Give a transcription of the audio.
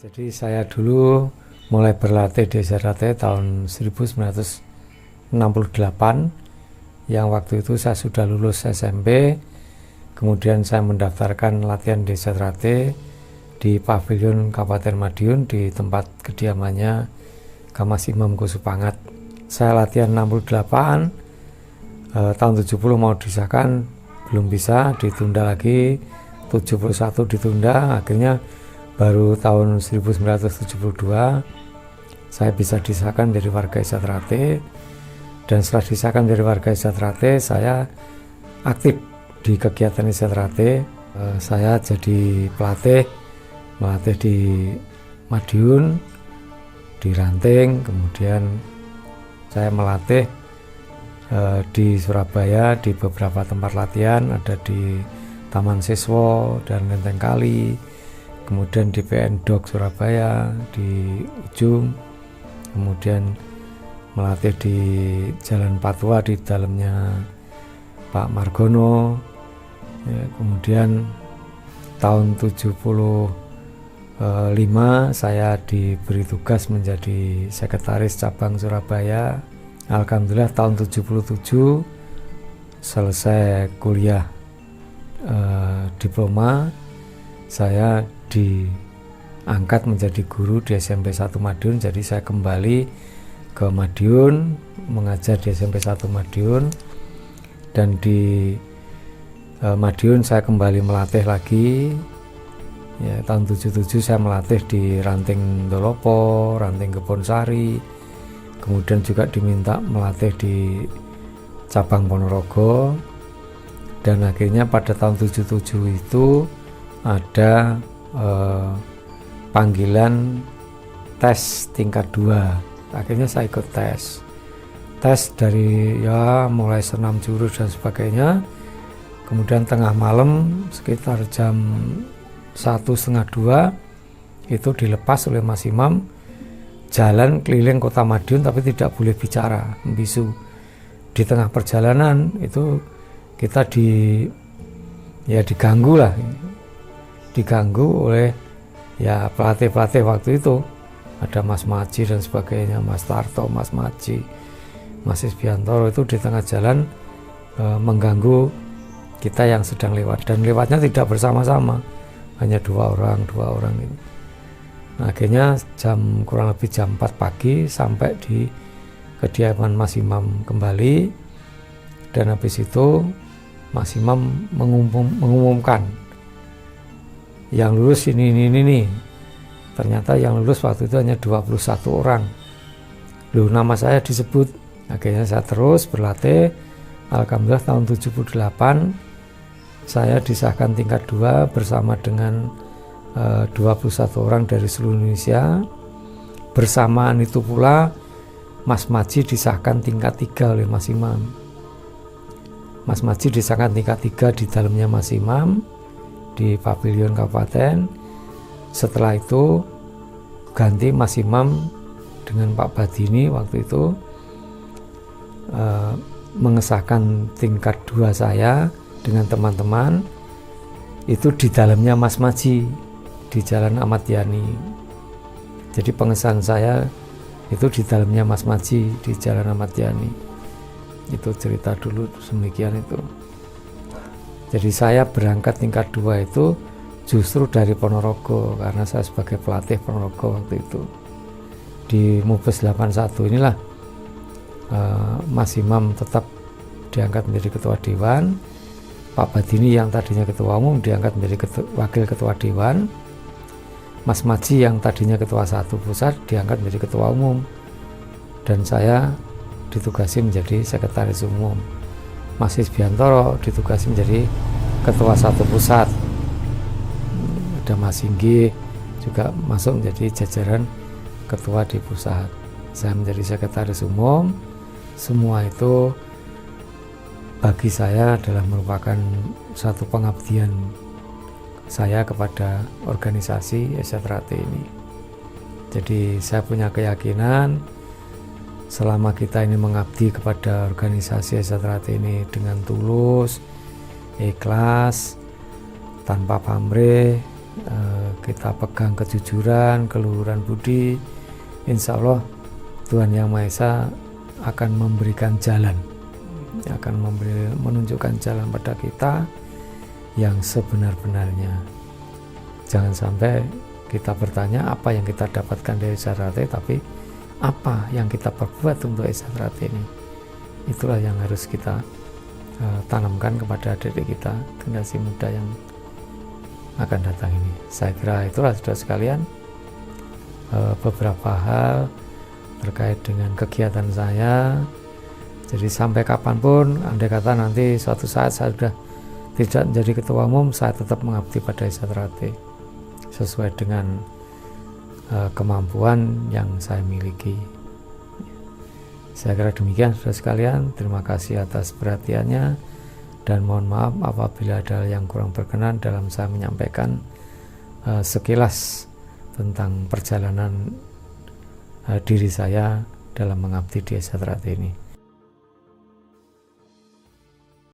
Jadi saya dulu mulai berlatih di SRAT tahun 1968, yang waktu itu saya sudah lulus SMP. Kemudian saya mendaftarkan latihan di SRAT di Pavilion Kabupaten Madiun di tempat kediamannya Kamas Imam Kusupangat. Saya latihan 68, tahun 70 mau disahkan, belum bisa, ditunda lagi, 71 ditunda, akhirnya baru tahun 1972 saya bisa disahkan dari warga SRAT. Dan setelah disahkan dari warga SRAT, saya aktif di kegiatan SRAT. Saya jadi pelatih, melatih di Madiun, di Ranting, kemudian saya melatih di Surabaya di beberapa tempat latihan, ada di Taman Siswa dan Lenteng Kali, kemudian di PN Dok Surabaya, di Ujung, kemudian melatih di Jalan Patwa di dalamnya Pak Margono, ya, kemudian tahun 75 saya diberi tugas menjadi sekretaris cabang Surabaya. Alhamdulillah tahun 77 selesai kuliah diploma, saya diangkat menjadi guru di SMP 1 Madiun. Jadi saya kembali ke Madiun mengajar di SMP 1 Madiun, dan di Madiun saya kembali melatih lagi. Ya, tahun 77 saya melatih di Ranting Dolopo, Ranting Kebonsari, kemudian juga diminta melatih di cabang Ponorogo. Dan akhirnya pada tahun 77 itu ada panggilan tes tingkat 2. Akhirnya saya ikut tes dari mulai senam jurus dan sebagainya. Kemudian tengah malam sekitar jam 1:30 itu dilepas oleh Mas Imam jalan keliling kota Madiun, tapi tidak boleh bicara, membisu. Di tengah perjalanan itu kita diganggu oleh pelatih-pelatih waktu itu. Ada Mas Maji dan sebagainya, Mas Tarto, Mas Maji, Mas Isbiantoro, itu di tengah jalan mengganggu kita yang sedang lewat, dan lewatnya tidak bersama-sama, hanya dua orang itu. Nah, akhirnya kurang lebih jam 4 pagi sampai di kediaman Mas Imam kembali, dan habis itu Mas Imam mengumumkan yang lulus ini. Ternyata yang lulus waktu itu hanya 21 orang. Nama saya disebut. Akhirnya saya terus berlatih. Alhamdulillah tahun 78 saya disahkan tingkat 2 bersama dengan 21 orang dari seluruh Indonesia. Bersamaan itu pula Mas Maji disahkan tingkat 3 oleh Mas Imam. Mas Maji disahkan tingkat 3 di dalamnya Mas Imam di Pavilion Kabupaten. Setelah itu ganti Mas Imam dengan Pak Badini waktu itu mengesahkan tingkat 2 saya dengan teman-teman itu di dalamnya Mas Maji di Jalan Ahmad Yani. Jadi pengesahan saya itu di dalamnya Mas Maji di Jalan Ahmad Yani. Itu cerita dulu demikian itu. Jadi saya berangkat tingkat 2 itu justru dari Ponorogo, karena saya sebagai pelatih Ponorogo waktu itu. Di Mubes 81 inilah Mas Imam tetap diangkat menjadi ketua dewan. Pak Badini yang tadinya ketua umum diangkat menjadi wakil ketua dewan. Mas Maji yang tadinya ketua 1 pusat diangkat menjadi ketua umum, dan saya ditugasi menjadi sekretaris umum. Mas Isbiantoro ditugasi menjadi ketua 1 pusat. Ada Mas Singgi juga masuk menjadi jajaran ketua di pusat. Saya menjadi sekretaris umum. Semua itu bagi saya adalah merupakan satu pengabdian saya kepada organisasi SRAT ini. Jadi saya punya keyakinan selama kita ini mengabdi kepada organisasi SRAT ini dengan tulus, ikhlas, tanpa pamrih, kita pegang kejujuran, keluhuran budi, insya Allah Tuhan Yang Maha Esa akan memberikan jalan, akan menunjukkan jalan pada kita yang sebenar-benarnya. Jangan sampai kita bertanya apa yang kita dapatkan dari Esathrate, tapi apa yang kita perbuat untuk Esathrate ini. Itulah yang harus kita tanamkan kepada adik-adik kita, generasi muda yang akan datang ini. Saya kira itulah saudara sekalian beberapa hal terkait dengan kegiatan saya. Jadi sampai kapanpun, andai kata nanti suatu saat saya sudah tidak menjadi ketua umum, saya tetap mengabdi pada Esathrate sesuai dengan kemampuan yang saya miliki. Saya kira demikian saudara sekalian. Terima kasih atas perhatiannya dan mohon maaf apabila ada yang kurang berkenan dalam saya menyampaikan sekilas tentang perjalanan diri saya dalam mengabdi di Esathrate ini.